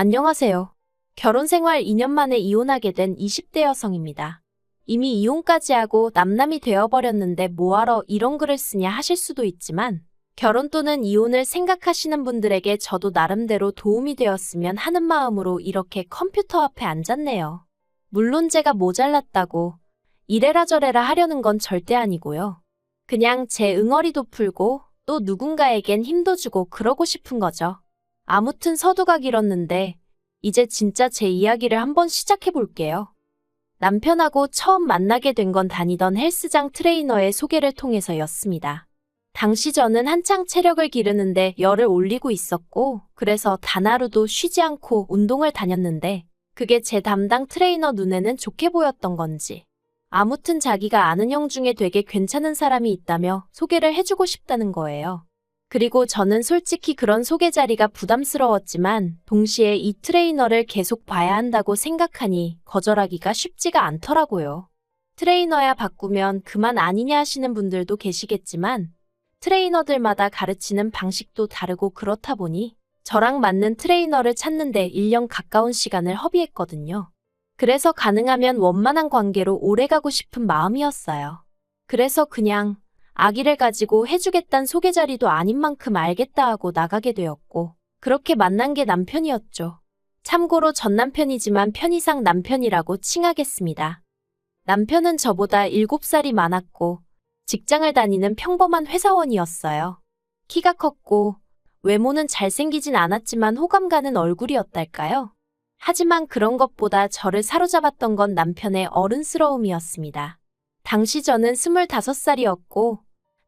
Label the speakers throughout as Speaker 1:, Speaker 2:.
Speaker 1: 안녕하세요. 결혼 생활 2년 만에 이혼하게 된 20대 여성입니다. 이미 이혼까지 하고 남남이 되어버렸는데 뭐하러 이런 글을 쓰냐 하실 수도 있지만 결혼 또는 이혼을 생각하시는 분들에게 저도 나름대로 도움이 되었으면 하는 마음으로 이렇게 컴퓨터 앞에 앉았네요. 물론 제가 모자랐다고 이래라 저래라 하려는 건 절대 아니고요. 그냥 제 응어리도 풀고 또 누군가에겐 힘도 주고 그러고 싶은 거죠. 아무튼 서두가 길었는데 이제 진짜 제 이야기를 한번 시작해 볼게요. 남편하고 처음 만나게 된 건 다니던 헬스장 트레이너의 소개를 통해서였습니다. 당시 저는 한창 체력을 기르는데 열을 올리고 있었고 그래서 단 하루도 쉬지 않고 운동을 다녔는데 그게 제 담당 트레이너 눈에는 좋게 보였던 건지 아무튼 자기가 아는 형 중에 되게 괜찮은 사람이 있다며 소개를 해주고 싶다는 거예요. 그리고 저는 솔직히 그런 소개 자리가 부담스러웠지만 동시에 이 트레이너를 계속 봐야 한다고 생각하니 거절하기가 쉽지가 않더라고요. 트레이너야 바꾸면 그만 아니냐 하시는 분들도 계시겠지만 트레이너들마다 가르치는 방식도 다르고 그렇다 보니 저랑 맞는 트레이너를 찾는데 1년 가까운 시간을 허비했거든요. 그래서 가능하면 원만한 관계로 오래가고 싶은 마음이었어요. 그래서 그냥 아기를 가지고 해주겠단 소개 자리도 아닌 만큼 알겠다 하고 나가게 되었고 그렇게 만난 게 남편이었죠. 참고로 전 남편이지만 편의상 남편이라고 칭하겠습니다. 남편은 저보다 7살이 많았고 직장을 다니는 평범한 회사원이었어요. 키가 컸고 외모는 잘생기진 않았지만 호감 가는 얼굴이었달까요? 하지만 그런 것보다 저를 사로잡았던 건 남편의 어른스러움이었습니다. 당시 저는 25살이었고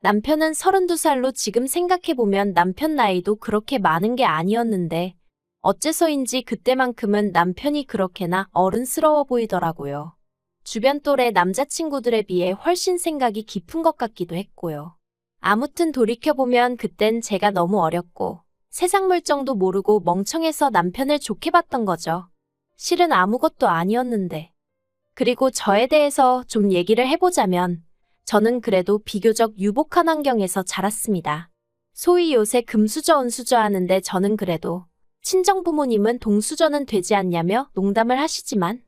Speaker 1: 남편은 32살로 지금 생각해보면 남편 나이도 그렇게 많은 게 아니었는데 어째서인지 그때만큼은 남편이 그렇게나 어른스러워 보이더라고요. 주변 또래 남자친구들에 비해 훨씬 생각이 깊은 것 같기도 했고요. 아무튼 돌이켜보면 그땐 제가 너무 어렸고 세상 물정도 모르고 멍청해서 남편을 좋게 봤던 거죠. 실은 아무것도 아니었는데. 그리고 저에 대해서 좀 얘기를 해보자면 저는 그래도 비교적 유복한 환경에서 자랐습니다. 소위 요새 금수저 은수저 하는데 저는 그래도 친정부모님은 동수저는 되지 않냐며 농담을 하시지만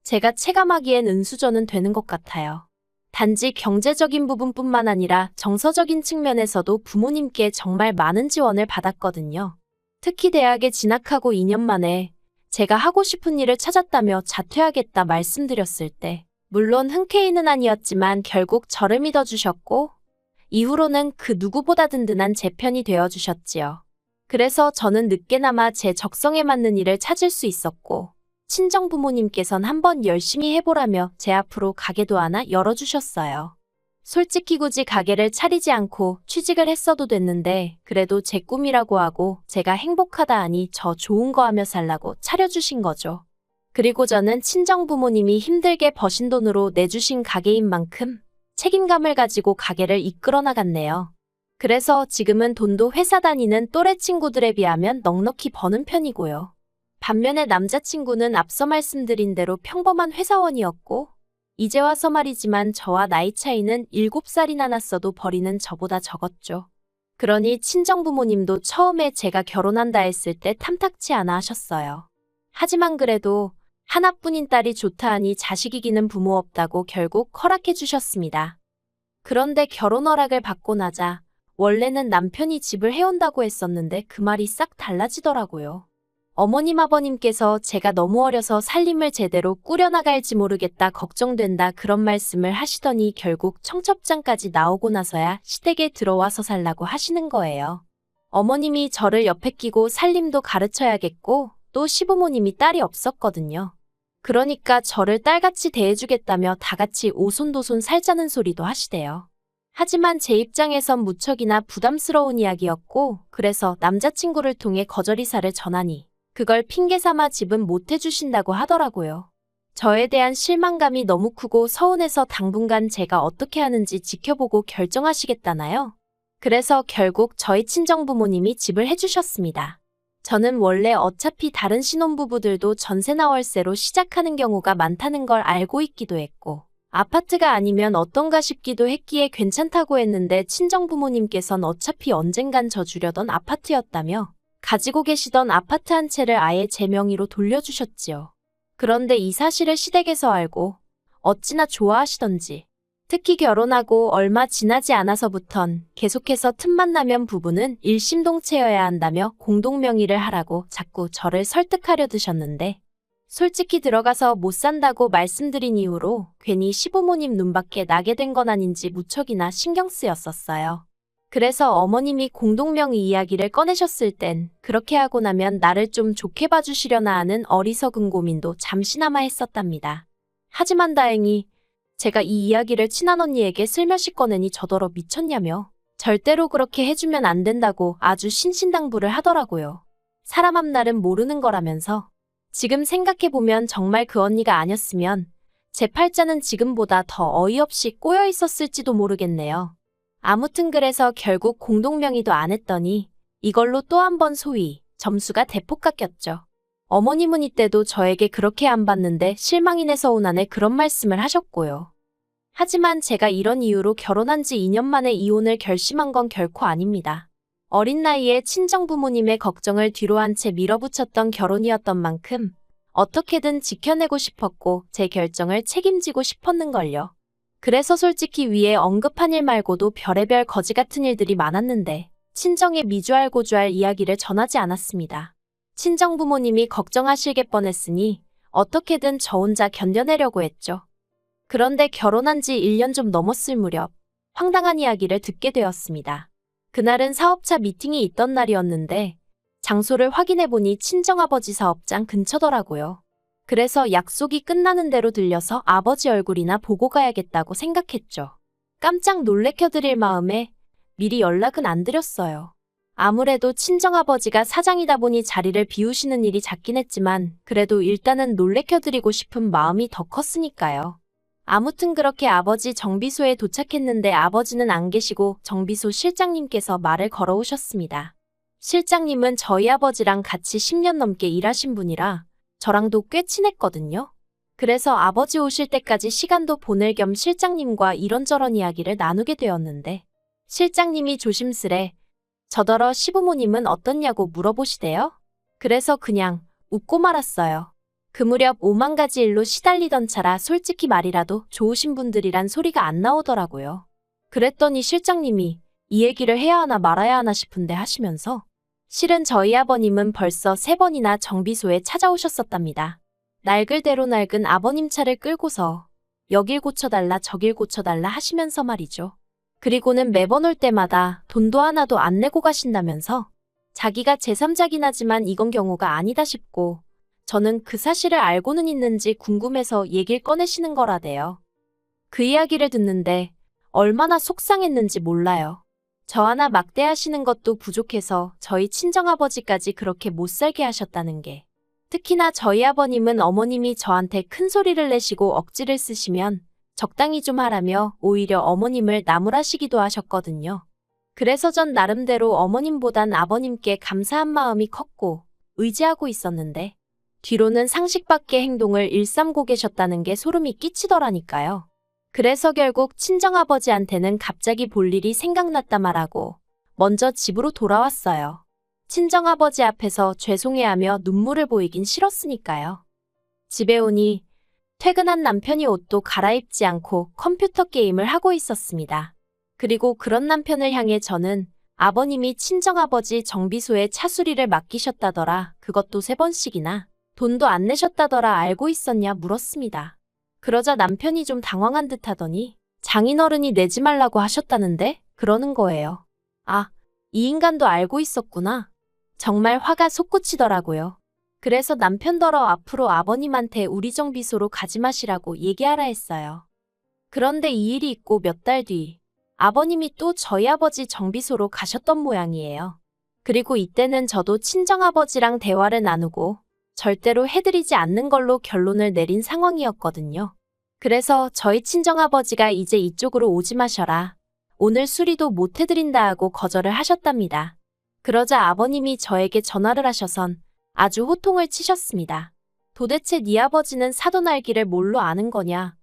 Speaker 1: 제가 체감하기엔 은수저는 되는 것 같아요. 단지 경제적인 부분뿐만 아니라 정서적인 측면에서도 부모님께 정말 많은 지원을 받았거든요. 특히 대학에 진학하고 2년 만에 제가 하고 싶은 일을 찾았다며 자퇴하겠다 말씀드렸을 때 물론 흔쾌히는 아니었지만 결국 저를 믿어주셨고 이후로는 그 누구보다 든든한 제 편이 되어주셨지요. 그래서 저는 늦게나마 제 적성에 맞는 일을 찾을 수 있었고 친정부모님께선 한번 열심히 해보라며 제 앞으로 가게도 하나 열어주셨어요. 솔직히 굳이 가게를 차리지 않고 취직을 했어도 됐는데 그래도 제 꿈이라고 하고 제가 행복하다 하니 저 좋은 거 하며 살라고 차려주신 거죠. 그리고 저는 친정부모님이 힘들게 버신 돈으로 내주신 가게인 만큼 책임감을 가지고 가게를 이끌어 나갔네요. 그래서 지금은 돈도 회사 다니는 또래 친구들에 비하면 넉넉히 버는 편이고요. 반면에 남자친구는 앞서 말씀드린 대로 평범한 회사원이었고 이제 와서 말이지만 저와 나이 차이는 7살이나 났어도 벌이는 저보다 적었죠. 그러니 친정부모님도 처음에 제가 결혼한다 했을 때 탐탁치 않아 하셨어요. 하지만 그래도 하나뿐인 딸이 좋다 하니 자식 이기는 부모 없다고 결국 허락해 주셨습니다. 그런데 결혼 허락을 받고 나자 원래는 남편이 집을 해온다고 했었는데 그 말이 싹 달라지더라고요. 어머님 아버님께서 제가 너무 어려서 살림을 제대로 꾸려나갈지 모르겠다 걱정된다 그런 말씀을 하시더니 결국 청첩장까지 나오고 나서야 시댁에 들어와서 살라고 하시는 거예요. 어머님이 저를 옆에 끼고 살림도 가르쳐야겠고 또 시부모님이 딸이 없었거든요. 그러니까 저를 딸같이 대해주겠다며 다같이 오손도손 살자는 소리도 하시대요. 하지만 제 입장에선 무척이나 부담스러운 이야기였고 그래서 남자친구를 통해 거절이사를 전하니 그걸 핑계삼아 집은 못 해주신다고 하더라고요. 저에 대한 실망감이 너무 크고 서운해서 당분간 제가 어떻게 하는지 지켜보고 결정하시겠다나요? 그래서 결국 저희 친정부모님이 집을 해주셨습니다. 저는 원래 어차피 다른 신혼부부들도 전세나 월세로 시작하는 경우가 많다는 걸 알고 있기도 했고 아파트가 아니면 어떤가 싶기도 했기에 괜찮다고 했는데 친정부모님께선 어차피 언젠간 저 주려던 아파트였다며 가지고 계시던 아파트 한 채를 아예 제 명의로 돌려주셨지요. 그런데 이 사실을 시댁에서 알고 어찌나 좋아하시던지, 특히 결혼하고 얼마 지나지 않아서부턴 계속해서 틈만 나면 부부는 일심동체여야 한다며 공동명의를 하라고 자꾸 저를 설득하려 드셨는데, 솔직히 들어가서 못 산다고 말씀드린 이후로 괜히 시부모님 눈밖에 나게 된 건 아닌지 무척이나 신경 쓰였었어요. 그래서 어머님이 공동명의 이야기를 꺼내셨을 땐 그렇게 하고 나면 나를 좀 좋게 봐주시려나 하는 어리석은 고민도 잠시나마 했었답니다. 하지만 다행히 제가 이 이야기를 친한 언니에게 슬며시 꺼내니 저더러 미쳤냐며 절대로 그렇게 해주면 안 된다고 아주 신신당부를 하더라고요. 사람 앞날은 모르는 거라면서. 지금 생각해보면 정말 그 언니가 아니었으면 제 팔자는 지금보다 더 어이없이 꼬여 있었을지도 모르겠네요. 아무튼 그래서 결국 공동명의도 안 했더니 이걸로 또 한 번 소위 점수가 대폭 깎였죠. 어머님은 이때도 저에게 그렇게 안 봤는데 실망이네 서운하네 그런 말씀을 하셨고요. 하지만 제가 이런 이유로 결혼한 지 2년 만에 이혼을 결심한 건 결코 아닙니다. 어린 나이에 친정부모님의 걱정을 뒤로 한 채 밀어붙였던 결혼이었던 만큼 어떻게든 지켜내고 싶었고 제 결정을 책임지고 싶었는걸요. 그래서 솔직히 위에 언급한 일 말고도 별의별 거지 같은 일들이 많았는데 친정에 미주알고주알 이야기를 전하지 않았습니다. 친정부모님이 걱정하실게 뻔했으니 어떻게든 저 혼자 견뎌내려고 했죠. 그런데 결혼한 지 1년 좀 넘었을 무렵 황당한 이야기를 듣게 되었습니다. 그날은 사업차 미팅이 있던 날이었는데 장소를 확인해보니 친정아버지 사업장 근처더라고요. 그래서 약속이 끝나는 대로 들려서 아버지 얼굴이나 보고 가야겠다고 생각했죠. 깜짝 놀래켜드릴 마음에 미리 연락은 안 드렸어요. 아무래도 친정아버지가 사장이다 보니 자리를 비우시는 일이 잦긴 했지만 그래도 일단은 놀래켜드리고 싶은 마음이 더 컸으니까요. 아무튼 그렇게 아버지 정비소에 도착했는데 아버지는 안 계시고 정비소 실장님께서 말을 걸어오셨습니다. 실장님은 저희 아버지랑 같이 10년 넘게 일하신 분이라 저랑도 꽤 친했거든요. 그래서 아버지 오실 때까지 시간도 보낼 겸 실장님과 이런저런 이야기를 나누게 되었는데 실장님이 조심스레 저더러 시부모님은 어떻냐고 물어보시대요. 그래서 그냥 웃고 말았어요. 그 무렵 5만 가지 일로 시달리던 차라 솔직히 말이라도 좋으신 분들이란 소리가 안 나오더라고요. 그랬더니 실장님이 이 얘기를 해야 하나 말아야 하나 싶은데 하시면서 실은 저희 아버님은 벌써 3번이나 정비소에 찾아오셨었답니다. 낡을대로 낡은 아버님 차를 끌고서 여길 고쳐달라 저길 고쳐달라 하시면서 말이죠. 그리고는 매번 올 때마다 돈도 하나도 안 내고 가신다면서 자기가 제3자긴 하지만 이건 경우가 아니다 싶고 저는 그 사실을 알고는 있는지 궁금해서 얘기를 꺼내시는 거라대요. 그 이야기를 듣는데 얼마나 속상했는지 몰라요. 저 하나 막대하시는 것도 부족해서 저희 친정아버지까지 그렇게 못살게 하셨다는 게. 특히나 저희 아버님은 어머님이 저한테 큰 소리를 내시고 억지를 쓰시면 적당히 좀 하라며 오히려 어머님을 나무라시기도 하셨거든요. 그래서 전 나름대로 어머님보단 아버님께 감사한 마음이 컸고 의지하고 있었는데 뒤로는 상식 밖의 행동을 일삼고 계셨다는 게 소름이 끼치더라니까요. 그래서 결국 친정아버지한테는 갑자기 볼 일이 생각났다 말하고 먼저 집으로 돌아왔어요. 친정아버지 앞에서 죄송해하며 눈물을 보이긴 싫었으니까요. 집에 오니 퇴근한 남편이 옷도 갈아입지 않고 컴퓨터 게임을 하고 있었습니다. 그리고 그런 남편을 향해 저는 아버님이 친정아버지 정비소에 차 수리를 맡기셨다더라. 그것도 3번씩이나. 돈도 안 내셨다더라. 알고 있었냐 물었습니다. 그러자 남편이 좀 당황한 듯 하더니 장인어른이 내지 말라고 하셨다는데? 그러는 거예요. 아, 이 인간도 알고 있었구나. 정말 화가 솟구치더라고요. 그래서 남편더러 앞으로 아버님한테 우리 정비소로 가지 마시라고 얘기하라 했어요. 그런데 이 일이 있고 몇 달 뒤 아버님이 또 저희 아버지 정비소로 가셨던 모양이에요. 그리고 이때는 저도 친정아버지랑 대화를 나누고 절대로 해드리지 않는 걸로 결론을 내린 상황이었거든요. 그래서 저희 친정아버지가 이제 이쪽으로 오지 마셔라. 오늘 수리도 못 해드린다 하고 거절을 하셨답니다. 그러자 아버님이 저에게 전화를 하셔선 아주 호통을 치셨습니다. 도대체 네 아버지는 사돈 알기를 뭘로 아는 거냐?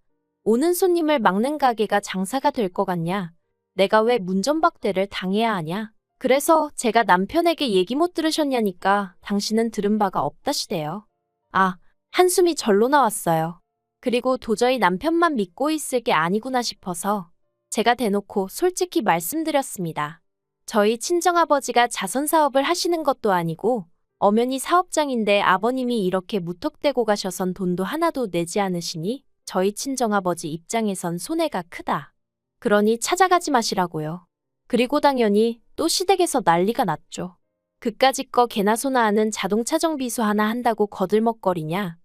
Speaker 1: 오는 손님을 막는 가게가 장사가 될 것 같냐? 내가 왜 문전박대를 당해야 하냐? 그래서 제가 남편에게 얘기 못 들으셨냐니까 당신은 들은 바가 없다시대요. 아, 한숨이 절로 나왔어요. 그리고 도저히 남편만 믿고 있을 게 아니구나 싶어서 제가 대놓고 솔직히 말씀드렸습니다. 저희 친정아버지가 자선사업을 하시는 것도 아니고 엄연히 사업장인데 아버님이 이렇게 무턱대고 가셔선 돈도 하나도 내지 않으시니 저희 친정아버지 입장에선 손해가 크다. 그러니 찾아가지 마시라고요. 그리고 당연히 또 시댁에서 난리가 났죠. 그까짓 거 개나 소나 하는 자동차 정비소 하나 한다고 거들먹거리냐.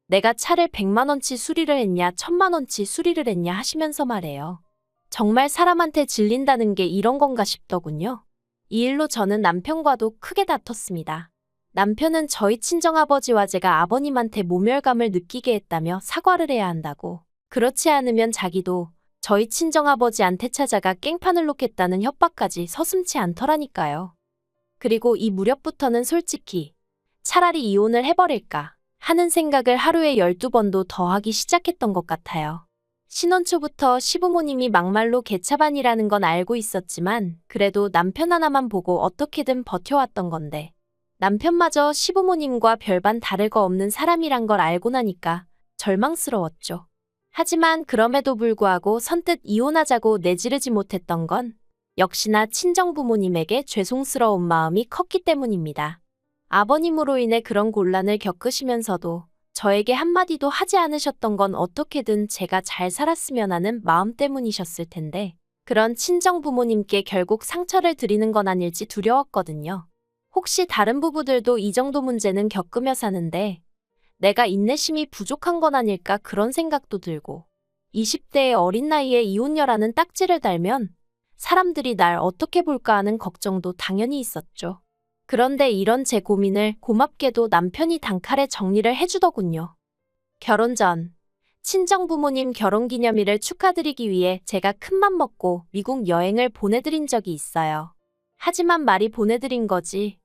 Speaker 1: 내가 차를 100만 원치 수리를 했냐 1000만 원치 수리를 했냐 하시면서 말해요. 정말 사람한테 질린다는 게 이런 건가 싶더군요. 이 일로 저는 남편과도 크게 다퉜습니다. 남편은 저희 친정아버지와 제가 아버님한테 모멸감을 느끼게 했다며 사과를 해야 한다고. 그렇지 않으면 자기도 저희 친정아버지한테 찾아가 깽판을 놓겠다는 협박까지 서슴지 않더라니까요. 그리고 이 무렵부터는 솔직히 차라리 이혼을 해버릴까 하는 생각을 하루에 12번도 더 하기 시작했던 것 같아요. 신혼 초부터 시부모님이 막말로 개차반이라는 건 알고 있었지만 그래도 남편 하나만 보고 어떻게든 버텨왔던 건데 남편마저 시부모님과 별반 다를 거 없는 사람이란 걸 알고 나니까 절망스러웠죠. 하지만 그럼에도 불구하고 선뜻 이혼하자고 내지르지 못했던 건 역시나 친정부모님에게 죄송스러운 마음이 컸기 때문입니다. 아버님으로 인해 그런 곤란을 겪으시면서도 저에게 한마디도 하지 않으셨던 건 어떻게든 제가 잘 살았으면 하는 마음 때문이셨을 텐데 그런 친정부모님께 결국 상처를 드리는 건 아닐지 두려웠거든요. 혹시 다른 부부들도 이 정도 문제는 겪으며 사는데 내가 인내심이 부족한 건 아닐까 그런 생각도 들고 20대의 어린 나이에 이혼녀라는 딱지를 달면 사람들이 날 어떻게 볼까 하는 걱정도 당연히 있었죠. 그런데 이런 제 고민을 고맙게도 남편이 단칼에 정리를 해주더군요. 결혼 전 친정부모님 결혼기념일을 축하드리기 위해 제가 큰맘 먹고 미국 여행을 보내드린 적이 있어요. 하지만 말이 보내드린 거지.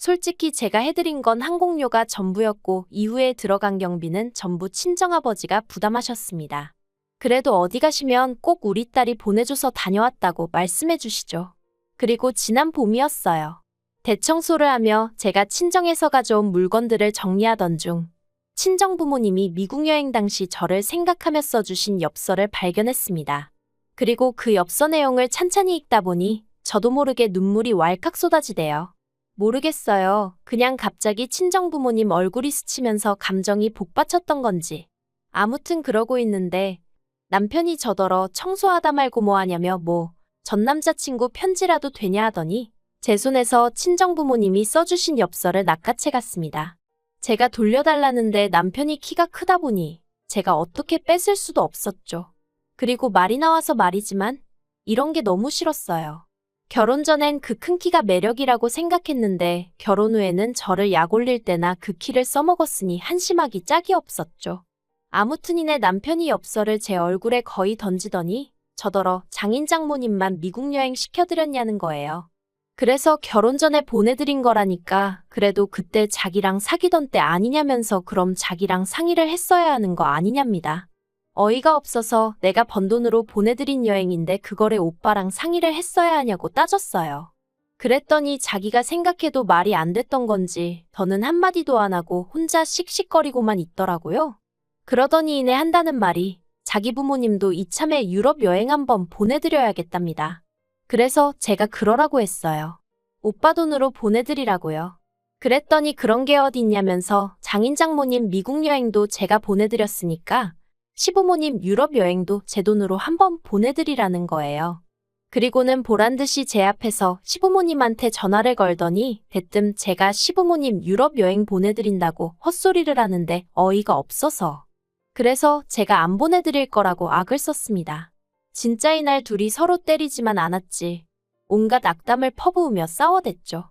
Speaker 1: 솔직히 제가 해드린 건 항공료가 전부였고 이후에 들어간 경비는 전부 친정아버지가 부담하셨습니다. 그래도 어디 가시면 꼭 우리 딸이 보내줘서 다녀왔다고 말씀해 주시죠. 그리고 지난 봄이었어요. 대청소를 하며 제가 친정에서 가져온 물건들을 정리하던 중 친정부모님이 미국 여행 당시 저를 생각하며 써주신 엽서를 발견했습니다. 그리고 그 엽서 내용을 찬찬히 읽다 보니 저도 모르게 눈물이 왈칵 쏟아지대요. 모르겠어요. 그냥 갑자기 친정부모님 얼굴이 스치면서 감정이 복받쳤던 건지. 아무튼 그러고 있는데 남편이 저더러 청소하다 말고 뭐 하냐며 전 남자친구 편지라도 되냐 하더니 제 손에서 친정부모님이 써주신 엽서를 낚아채 갔습니다. 제가 돌려달라는데 남편이 키가 크다 보니 제가 어떻게 뺏을 수도 없었죠. 그리고 말이 나와서 말이지만 이런 게 너무 싫었어요. 결혼 전엔 그 큰 키가 매력이라고 생각했는데 결혼 후에는 저를 약 올릴 때나 그 키를 써먹었으니 한심하기 짝이 없었죠. 아무튼 이내 남편이 엽서를 제 얼굴에 거의 던지더니 저더러 장인 장모님만 미국 여행 시켜드렸냐는 거예요. 그래서 결혼 전에 보내드린 거라니까 그래도 그때 자기랑 사귀던 때 아니냐면서 그럼 자기랑 상의를 했어야 하는 거 아니냐입니다. 어이가 없어서 내가 번 돈으로 보내드린 여행인데 그거를 오빠랑 상의를 했어야 하냐고 따졌어요. 그랬더니 자기가 생각해도 말이 안 됐던 건지 더는 한마디도 안 하고 혼자 씩씩거리고만 있더라고요. 그러더니 이내 한다는 말이 자기 부모님도 이참에 유럽 여행 한번 보내드려야겠답니다. 그래서 제가 그러라고 했어요. 오빠 돈으로 보내드리라고요. 그랬더니 그런 게 어디 있냐면서 장인 장모님 미국 여행도 제가 보내드렸으니까 시부모님 유럽 여행도 제 돈으로 한번 보내드리라는 거예요. 그리고는 보란듯이 제 앞에서 시부모님한테 전화를 걸더니 대뜸 제가 시부모님 유럽 여행 보내드린다고 헛소리를 하는데 어이가 없어서. 그래서 제가 안 보내드릴 거라고 악을 썼습니다. 진짜 이날 둘이 서로 때리지만 않았지. 온갖 악담을 퍼부으며 싸워댔죠.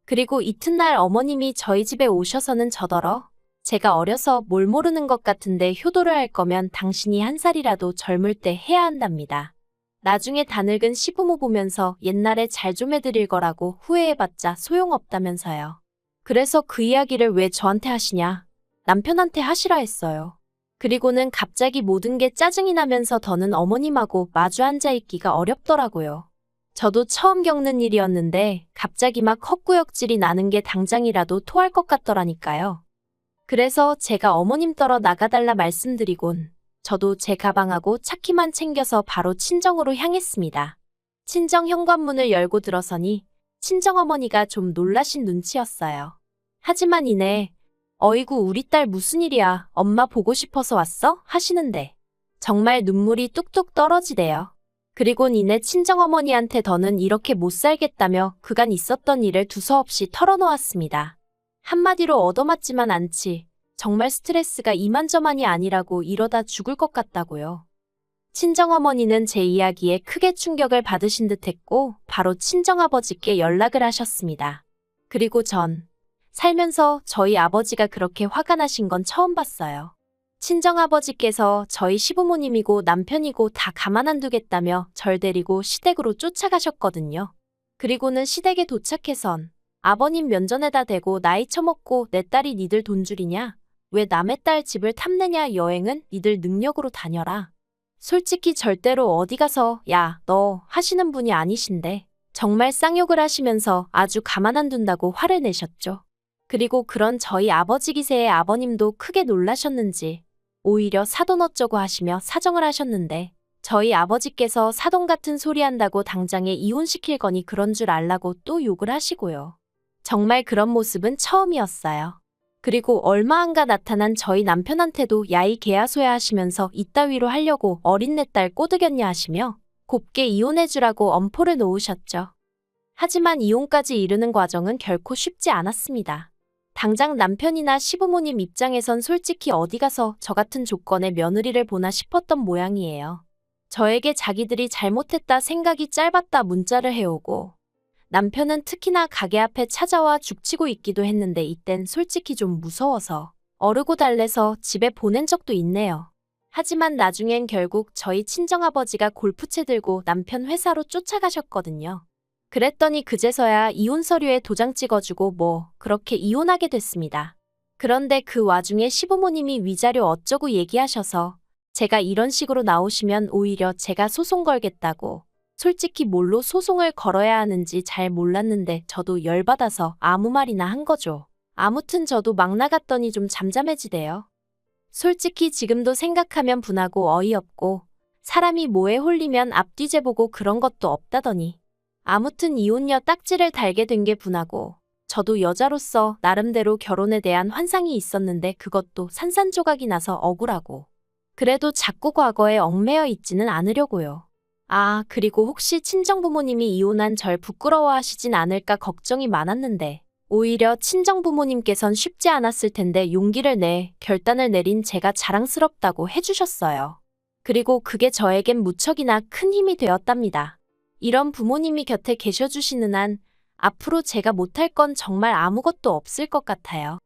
Speaker 1: 그리고 이튿날 어머님이 저희 집에 오셔서는 저더러 제가 어려서 뭘 모르는 것 같은데 효도를 할 거면 당신이 한 살이라도 젊을 때 해야 한답니다. 나중에 다 늙은 시부모 보면서 옛날에 잘 좀 해드릴 거라고 후회해봤자 소용없다면서요. 그래서 그 이야기를 왜 저한테 하시냐? 남편한테 하시라 했어요. 그리고는 갑자기 모든 게 짜증이 나면서 더는 어머님하고 마주 앉아있기가 어렵더라고요. 저도 처음 겪는 일이었는데 갑자기 막 헛구역질이 나는 게 당장이라도 토할 것 같더라니까요. 그래서 제가 어머님 떨어 나가달라 말씀드리곤 저도 제 가방하고 차키만 챙겨서 바로 친정으로 향했습니다. 친정 현관문을 열고 들어서니 친정어머니가 좀 놀라신 눈치였어요. 하지만 이내 어이구 우리 딸 무슨 일이야 엄마 보고 싶어서 왔어? 하시는데 정말 눈물이 뚝뚝 떨어지대요. 그리곤 이내 친정어머니한테 더는 이렇게 못 살겠다며 그간 있었던 일을 두서없이 털어놓았습니다. 한마디로 얻어맞지만 않지. 정말 스트레스가 이만저만이 아니라고 이러다 죽을 것 같다고요. 친정어머니는 제 이야기에 크게 충격을 받으신 듯 했고 바로 친정아버지께 연락을 하셨습니다. 그리고 전 살면서 저희 아버지가 그렇게 화가 나신 건 처음 봤어요. 친정아버지께서 저희 시부모님이고 남편이고 다 가만 안 두겠다며 절 데리고 시댁으로 쫓아가셨거든요. 그리고는 시댁에 도착해선 아버님 면전에다 대고 나이 처먹고 내 딸이 니들 돈줄이냐? 왜 남의 딸 집을 탐내냐? 여행은 니들 능력으로 다녀라. 솔직히 절대로 어디 가서 야, 너 하시는 분이 아니신데 정말 쌍욕을 하시면서 아주 가만 안 둔다고 화를 내셨죠. 그리고 그런 저희 아버지 기세에 아버님도 크게 놀라셨는지 오히려 사돈 어쩌고 하시며 사정을 하셨는데 저희 아버지께서 사돈 같은 소리 한다고 당장에 이혼시킬 거니 그런 줄 알라고 또 욕을 하시고요. 정말 그런 모습은 처음이었어요. 그리고 얼마 안가 나타난 저희 남편한테도 야이 개야소야 하시면서 이따위로 하려고 어린 내 딸 꼬드겼냐 하시며 곱게 이혼해주라고 엄포를 놓으셨죠. 하지만 이혼까지 이르는 과정은 결코 쉽지 않았습니다. 당장 남편이나 시부모님 입장에선 솔직히 어디 가서 저 같은 조건의 며느리를 보나 싶었던 모양이에요. 저에게 자기들이 잘못했다 생각이 짧았다 문자를 해오고 남편은 특히나 가게 앞에 찾아와 죽치고 있기도 했는데 이땐 솔직히 좀 무서워서 어르고 달래서 집에 보낸 적도 있네요. 하지만 나중엔 결국 저희 친정아버지가 골프채 들고 남편 회사로 쫓아가셨거든요. 그랬더니 그제서야 이혼 서류에 도장 찍어주고 뭐 그렇게 이혼하게 됐습니다. 그런데 그 와중에 시부모님이 위자료 어쩌고 얘기하셔서 제가 이런 식으로 나오시면 오히려 제가 소송 걸겠다고 솔직히 뭘로 소송을 걸어야 하는지 잘 몰랐는데 저도 열받아서 아무 말이나 한 거죠. 아무튼 저도 막 나갔더니 좀 잠잠해지대요. 솔직히 지금도 생각하면 분하고 어이없고 사람이 뭐에 홀리면 앞뒤 재보고 그런 것도 없다더니 아무튼 이혼녀 딱지를 달게 된 게 분하고 저도 여자로서 나름대로 결혼에 대한 환상이 있었는데 그것도 산산조각이 나서 억울하고 그래도 자꾸 과거에 얽매여 있지는 않으려고요. 아, 그리고 혹시 친정부모님이 이혼한 절 부끄러워하시진 않을까 걱정이 많았는데 오히려 친정부모님께선 쉽지 않았을 텐데 용기를 내 결단을 내린 제가 자랑스럽다고 해주셨어요. 그리고 그게 저에겐 무척이나 큰 힘이 되었답니다. 이런 부모님이 곁에 계셔주시는 한 앞으로 제가 못할 건 정말 아무것도 없을 것 같아요.